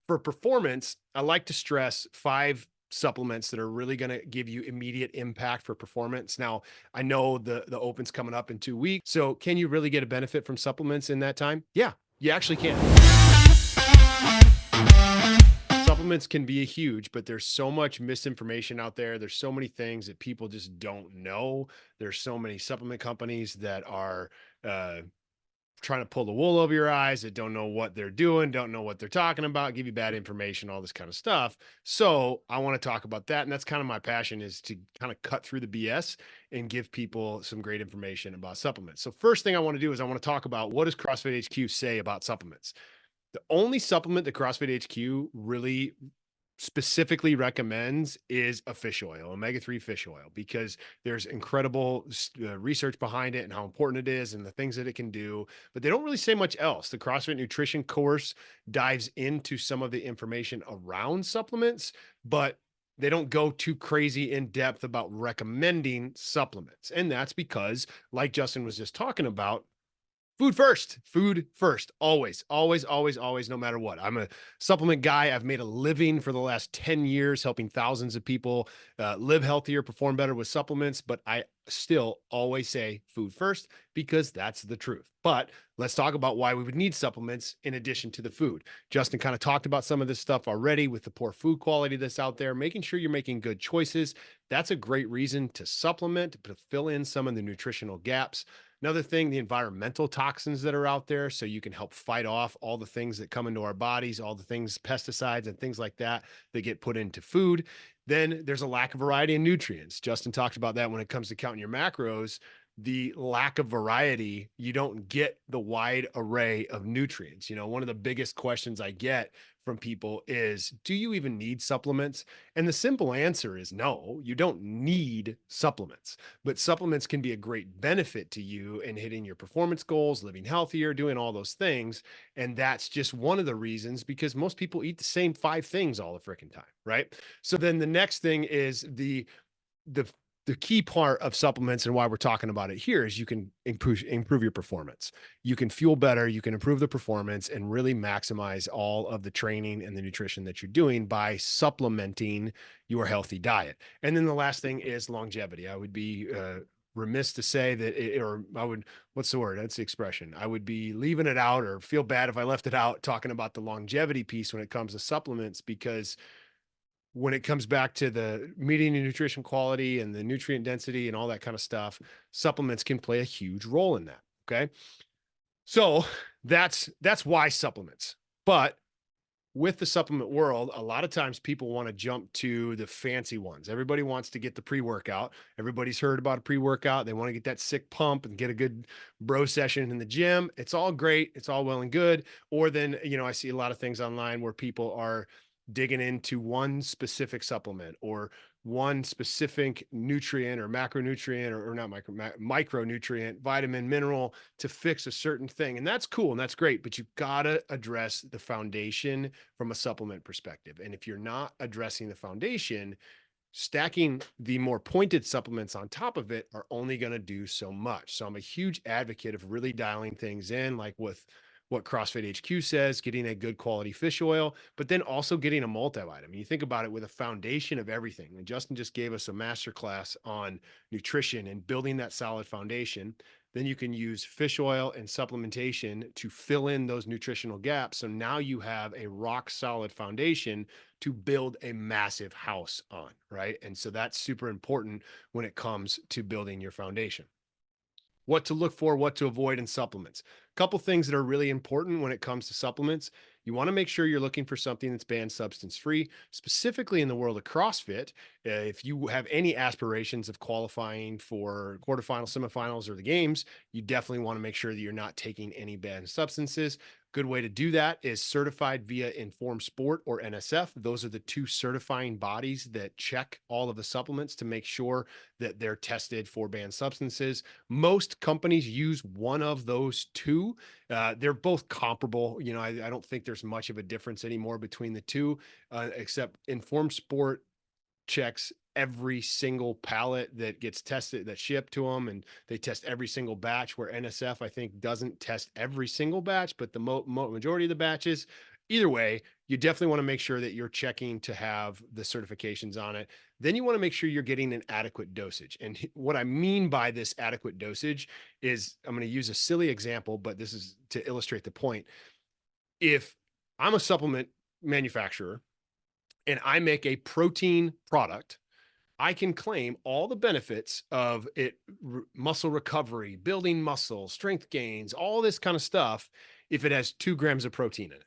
For performance, I like to stress 5 supplements that are really going to give you immediate impact for performance. Now, I know the Open's coming up in 2 weeks, so can you really get a benefit from supplements in that time? Yeah, you actually can. Supplements can be huge, but there's so much misinformation out there. There's so many things that people just don't know. There's so many supplement companies that are uh, trying to pull the wool over your eyes, that don't know what they're doing, don't know what they're talking about, give you bad information, all this kind of stuff. So I want to talk about that. And that's kind of my passion, is to kind of cut through the BS and give people some great information about supplements. So first thing I want to do is I want to talk about, what does CrossFit HQ say about supplements? The only supplement that CrossFit HQ really specifically recommends is a fish oil, omega-3 fish oil, because there's incredible research behind it and how important it is and the things that it can do. But they don't really say much else. The CrossFit nutrition course dives into some of the information around supplements, but they don't go too crazy in depth about recommending supplements. And that's because, like Justin was just talking about, food first, always, always, always, always, no matter what. I'm a supplement guy. I've made a living for the last 10 years helping thousands of people live healthier, perform better with supplements. But I still always say food first, because that's the truth. But let's talk about why we would need supplements in addition to the food. Justin kind of talked about some of this stuff already with the poor food quality that's out there, making sure you're making good choices. That's a great reason to supplement, to fill in some of the nutritional gaps. Another thing, the environmental toxins that are out there, so you can help fight off all the things that come into our bodies, all the things, pesticides and things like that, that get put into food. Then there's a lack of variety in nutrients. Justin talked about that when it comes to counting your macros. The lack of variety, you don't get the wide array of nutrients. One of the biggest questions I get from people is, do you even need supplements? And the simple answer is no, you don't need supplements. But supplements can be a great benefit to you in hitting your performance goals, living healthier, doing all those things. And that's just one of the reasons, because most people eat the same 5 things all the freaking time, right? So then the next thing is the the key part of supplements, and why we're talking about it here, is you can improve your performance. You can fuel better, you can improve the performance, and really maximize all of the training and the nutrition that you're doing by supplementing your healthy diet. And then the last thing is longevity. I would be remiss to say that or I would, what's the word? That's the expression. I would be leaving it out, or feel bad if I left it out, talking about the longevity piece when it comes to supplements, because when it comes back to the meeting and nutrition quality and the nutrient density and all that kind of stuff, supplements can play a huge role in that. Okay. So that's why supplements. But with the supplement world, a lot of times people want to jump to the fancy ones. Everybody wants to get the pre-workout. Everybody's heard about a pre-workout. They want to get that sick pump and get a good bro session in the gym. It's all great. It's all well and good. Or then, I see a lot of things online where people are digging into one specific supplement or one specific nutrient or macronutrient, or not micronutrient, vitamin, mineral, to fix a certain thing. And that's cool and that's great, but you've got to address the foundation from a supplement perspective. And if you're not addressing the foundation, stacking the more pointed supplements on top of it are only going to do so much. So I'm a huge advocate of really dialing things in, like with what CrossFit HQ says, getting a good quality fish oil, but then also getting a multivitamin. You think about it, with a foundation of everything. And Justin just gave us a masterclass on nutrition and building that solid foundation. Then you can use fish oil and supplementation to fill in those nutritional gaps. So now you have a rock solid foundation to build a massive house on, right? And so that's super important when it comes to building your foundation. What to look for, what to avoid in supplements. A couple things that are really important when it comes to supplements. You want to make sure you're looking for something that's banned substance free, specifically in the world of CrossFit. If you have any aspirations of qualifying for quarterfinals, semifinals, or the games, you definitely want to make sure that you're not taking any banned substances. Good way to do that is certified via Informed Sport or NSF. Those are the two certifying bodies that check all of the supplements to make sure that they're tested for banned substances. Most companies use one of those two. They're both comparable. I don't think there's much of a difference anymore between the two, except Informed Sport checks every single pallet that gets tested, that shipped to them, and they test every single batch, where NSF, I think, doesn't test every single batch, but the majority of the batches. Either way, you definitely want to make sure that you're checking to have the certifications on it. Then you want to make sure you're getting an adequate dosage. And what I mean by this adequate dosage is, I'm going to use a silly example, but this is to illustrate the point. If I'm a supplement manufacturer and I make a protein product, I can claim all the benefits of it, muscle recovery, building muscle, strength gains, all this kind of stuff, if it has 2 grams of protein in it.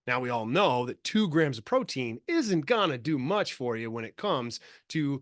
Now, we all know that 2 grams of protein isn't going to do much for you when it comes to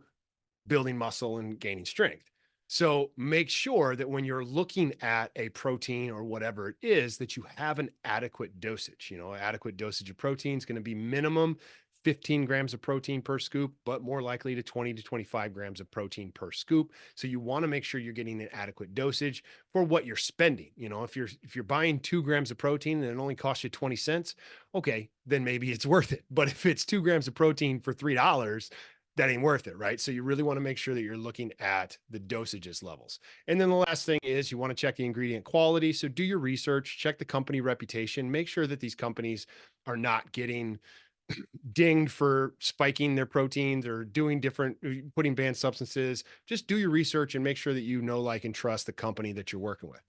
building muscle and gaining strength. So make sure that when you're looking at a protein or whatever it is, that you have an adequate dosage. Adequate dosage of protein is going to be minimum 15 grams of protein per scoop, but more likely to 20 to 25 grams of protein per scoop. So you want to make sure you're getting an adequate dosage for what you're spending. If you're buying 2 grams of protein and it only costs you 20 cents, okay, then maybe it's worth it. But if it's 2 grams of protein for $3, that ain't worth it, right? So you really want to make sure that you're looking at the dosages levels. And then the last thing is you want to check the ingredient quality. So do your research, check the company reputation, make sure that these companies are not getting dinged for spiking their proteins or doing different, putting banned substances. Just do your research and make sure that you know, like, and trust the company that you're working with.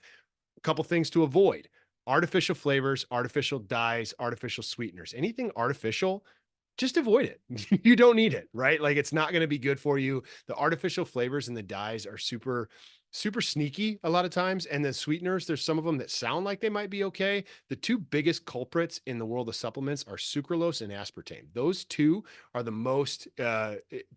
A couple things to avoid: artificial flavors, artificial dyes, artificial sweeteners. Anything artificial, just avoid it. You don't need it, right? Like, it's not going to be good for you. The artificial flavors and the dyes are super, super sneaky a lot of times. And the sweeteners, there's some of them that sound like they might be okay. The two biggest culprits in the world of supplements are sucralose and aspartame. Those two are the most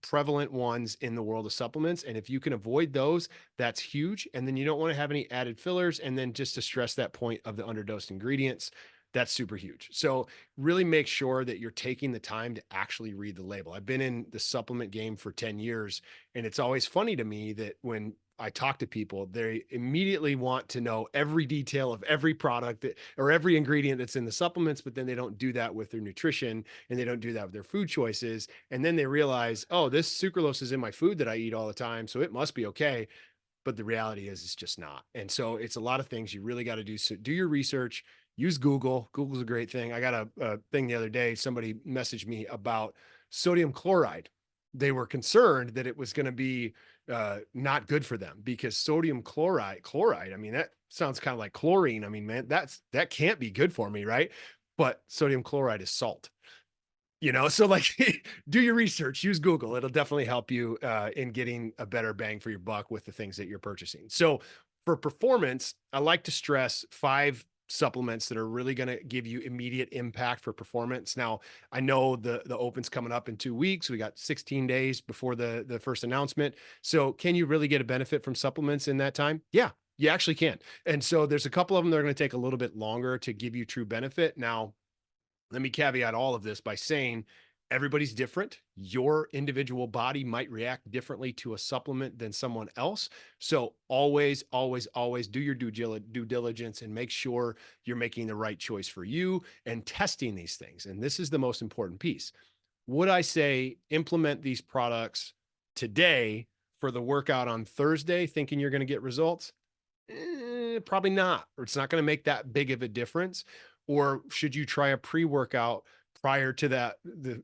prevalent ones in the world of supplements. And if you can avoid those, that's huge. And then you don't want to have any added fillers. And then, just to stress that point of the underdosed ingredients, that's super huge. So really make sure that you're taking the time to actually read the label. I've been in the supplement game for 10 years, and it's always funny to me that when I talk to people, they immediately want to know every detail of every product or every ingredient that's in the supplements, but then they don't do that with their nutrition and they don't do that with their food choices. And then they realize, oh, this sucralose is in my food that I eat all the time, so it must be okay. But the reality is it's just not. And so it's a lot of things you really got to do. So do your research, use Google. Google's a great thing. I got a thing the other day. Somebody messaged me about sodium chloride. They were concerned that it was going to be not good for them, because sodium chloride, I mean, that sounds kind of like chlorine. I mean, man, that can't be good for me, right? But sodium chloride is salt. So, like, do your research, use Google. It'll definitely help you in getting a better bang for your buck with the things that you're purchasing. So for performance, I like to stress 5 supplements that are really going to give you immediate impact for performance. Now, I know the Open's coming up in 2 weeks. We got 16 days before the first announcement. So can you really get a benefit from supplements in that time? Yeah, you actually can. And so there's a couple of them that are going to take a little bit longer to give you true benefit. Now, let me caveat all of this by saying everybody's different. Your individual body might react differently to a supplement than someone else. So always, always, always do your due diligence and make sure you're making the right choice for you and testing these things. And this is the most important piece. Would I say implement these products today for the workout on Thursday, thinking you're going to get results? Probably not, or it's not going to make that big of a difference. Or should you try a pre-workout prior to that, the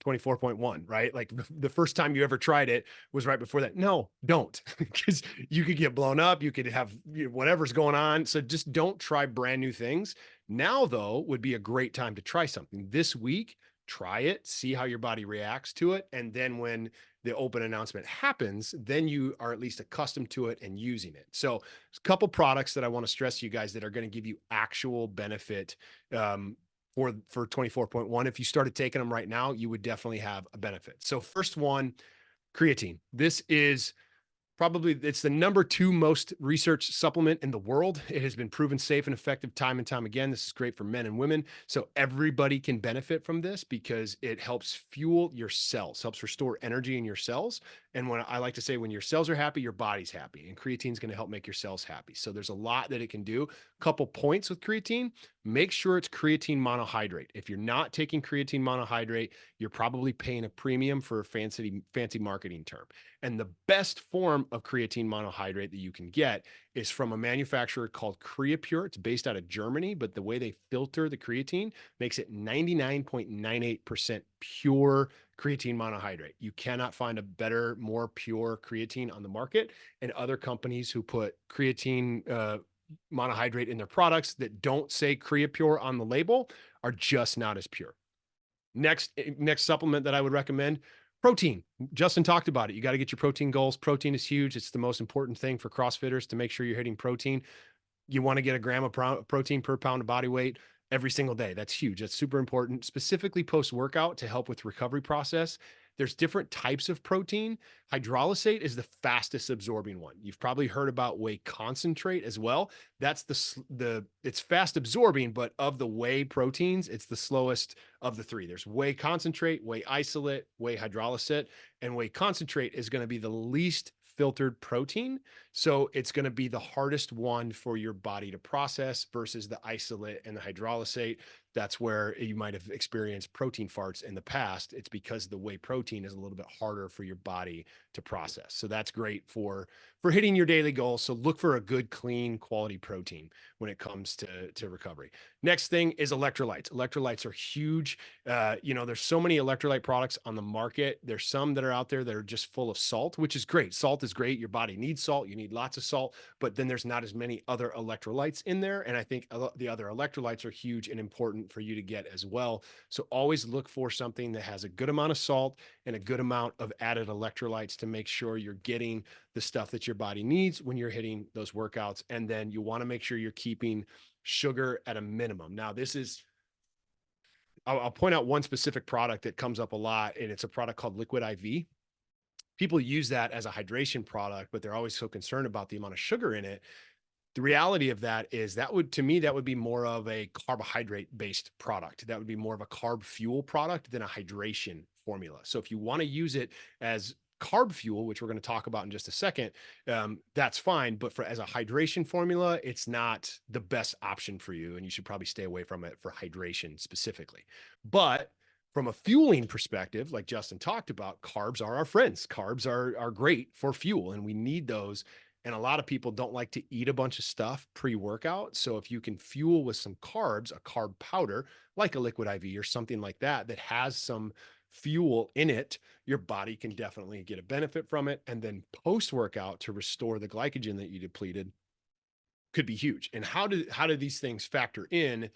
24.1, right? Like the first time you ever tried it was right before that. No, don't, because you could get blown up. You could have whatever's going on. So just don't try brand new things. Now, though, would be a great time to try something this week. Try it, see how your body reacts to it. And then when the Open announcement happens, then you are at least accustomed to it and using it. So there's a couple products that I want to stress to you guys that are going to give you actual benefit for 24.1. If you started taking them right now, you would definitely have a benefit. So first one, creatine. This is probably, it's the number 2 most researched supplement in the world. It has been proven safe and effective time and time again. This is great for men and women. So everybody can benefit from this because it helps fuel your cells, helps restore energy in your cells. And when I like to say, when your cells are happy, your body's happy, and creatine is going to help make your cells happy. So there's a lot that it can do. Couple points with creatine: make sure it's creatine monohydrate. If you're not taking creatine monohydrate, you're probably paying a premium for a fancy marketing term. And the best form of creatine monohydrate that you can get is from a manufacturer called Creapure. It's based out of Germany, but the way they filter the creatine makes it 99.98% pure creatine monohydrate. You cannot find a better, more pure creatine on the market. And other companies who put creatine monohydrate in their products that don't say Creapure on the label are just not as pure. Next supplement that I would recommend, protein. Justin talked about it. You got to get your protein goals. Protein is huge. It's the most important thing for CrossFitters to make sure you're hitting protein. You want to get a gram of protein per pound of body weight every single day. That's huge. That's super important, specifically post workout to help with recovery process. There's different types of protein. Hydrolysate is the fastest absorbing one. You've probably heard about whey concentrate as well. That's it's fast absorbing, but of the whey proteins, it's the slowest of the three. There's whey concentrate, whey isolate, whey hydrolysate, and whey concentrate is going to be the least filtered protein. So it's going to be the hardest one for your body to process versus the isolate and the hydrolysate. That's where you might have experienced protein farts in the past. It's because the whey protein is a little bit harder for your body to process. So that's great for hitting your daily goals. So look for a good, clean, quality protein when it comes to recovery. Next thing is electrolytes. Electrolytes are huge. There's so many electrolyte products on the market. There's some that are out there that are just full of salt, which is great. Salt is great. Your body needs salt. You need lots of salt, but then there's not as many other electrolytes in there. And I think the other electrolytes are huge and important for you to get as well. So always look for something that has a good amount of salt and a good amount of added electrolytes to make sure you're getting the stuff that your body needs when you're hitting those workouts. And then you want to make sure you're keeping sugar at a minimum. Now, I'll point out one specific product that comes up a lot, and it's a product called Liquid IV. People use that as a hydration product, but they're always so concerned about the amount of sugar in it. The reality of that is to me, that would be more of a carbohydrate based product. That would be more of a carb fuel product than a hydration formula. So if you want to use it as carb fuel, which we're going to talk about in just a second, that's fine. But as a hydration formula, it's not the best option for you. And you should probably stay away from it for hydration specifically. But from a fueling perspective, like Justin talked about, carbs are our friends. Carbs are great for fuel, and we need those. And a lot of people don't like to eat a bunch of stuff pre-workout. So if you can fuel with some carbs, a carb powder, like a Liquid IV or something like that, that has some fuel in it, your body can definitely get a benefit from it. And then post-workout to restore the glycogen that you depleted could be huge. And how do these things factor in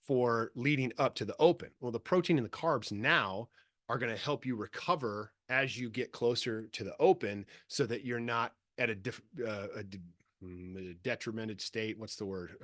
for leading up to the open? Well, the protein and the carbs now are going to help you recover as you get closer to the open so that you're not at a detrimented state. What's the word?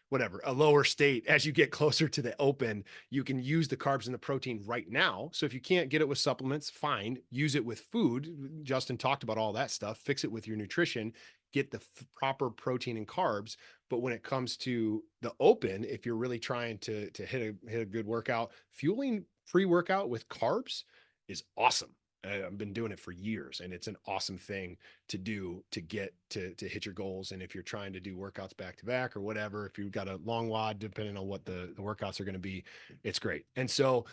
Whatever, a lower state as you get closer to the open. You can use the carbs and the protein right now. So if you can't get it with supplements, fine, use it with food. Justin talked about all that stuff. Fix it with your nutrition, get the proper protein and carbs. But when it comes to the open, if you're really trying to hit a good workout, fueling pre-workout with carbs is awesome. I've been doing it for years, and it's an awesome thing to do to get to hit your goals. And if you're trying to do workouts back to back or whatever, if you've got a long WOD, depending on what the workouts are going to be, it's great. And so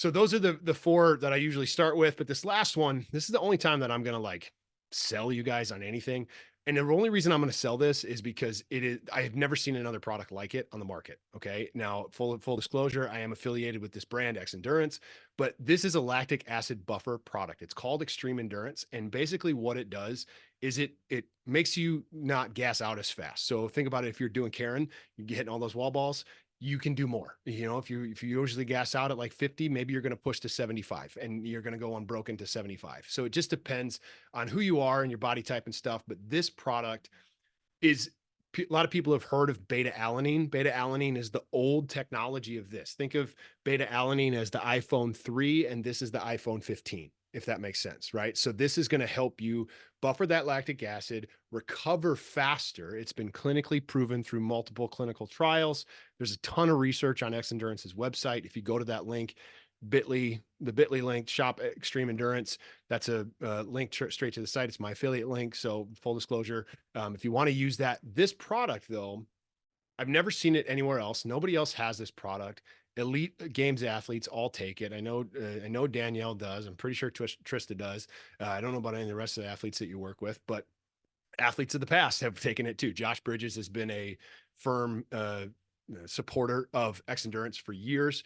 those are the four that I usually start with. But this last one, this is the only time that I'm going to like sell you guys on anything. And the only reason I'm going to sell this is because I have never seen another product like it on the market. Okay. Now, full disclosure, I am affiliated with this brand, X Endurance, but this is a lactic acid buffer product. It's called Extreme Endurance. And basically what it does is it makes you not gas out as fast. So think about it. If you're doing Karen, you're hitting all those wall balls, you can do more. If you usually gas out at like 50, maybe you're going to push to 75 and you're going to go unbroken to 75. So it just depends on who you are and your body type and stuff. But this product is, a lot of people have heard of beta alanine. Beta alanine is the old technology of this. Think of beta alanine as the iPhone 3, and this is the iPhone 15, if that makes sense, right? So this is going to help you buffer that lactic acid, recover faster. It's been clinically proven through multiple clinical trials. There's a ton of research on X Endurance's website. If you go to that link, the bit.ly link, shop Extreme Endurance, that's a link straight to the site. It's my affiliate link. So full disclosure, if you want to use that, this product though, I've never seen it anywhere else. Nobody else has this product. Elite games athletes all take it. I know Danielle does. I'm pretty sure Trista does. I don't know about any of the rest of the athletes that you work with, but Athletes of the past have taken it too. Josh Bridges has been a firm supporter of X Endurance for years.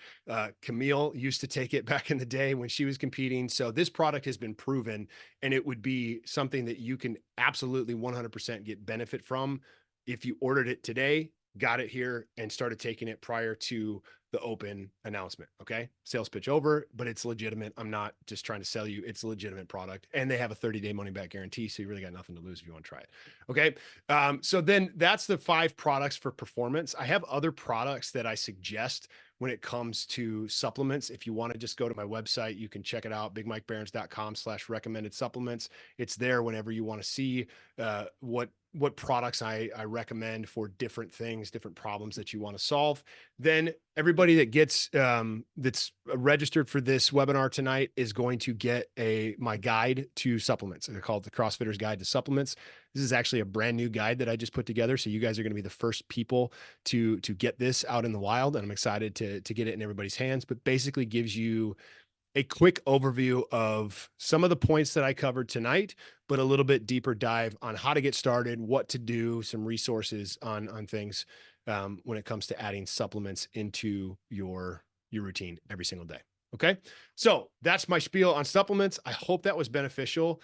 Camille used to take it back in the day when she was competing. So this product has been proven, and it would be something that you can absolutely 100% get benefit from if you ordered it today, got it here, and started taking it prior to the open announcement. Okay. Sales pitch over, but it's legitimate. I'm not just trying to sell you. It's a legitimate product. And they have a 30-day money back guarantee. So you really got nothing to lose if you want to try it. Okay. So then that's the 5 products for performance. I have other products that I suggest when it comes to supplements. If you want to just go to my website, you can check it out, bigmikebarons.com/recommended supplements. It's there whenever you want to see what products I recommend for different things, different problems that you want to solve. Then everybody that gets that's registered for this webinar tonight is going to get my guide to supplements. They're called the CrossFitter's Guide to Supplements. This is actually a brand new guide that I just put together. So you guys are going to be the first people to get this out in the wild. And I'm excited to get it in everybody's hands, but basically gives you a quick overview of some of the points that I covered tonight, but a little bit deeper dive on how to get started, what to do, some resources on things when it comes to adding supplements into your routine every single day. Okay. So that's my spiel on supplements. I hope that was beneficial.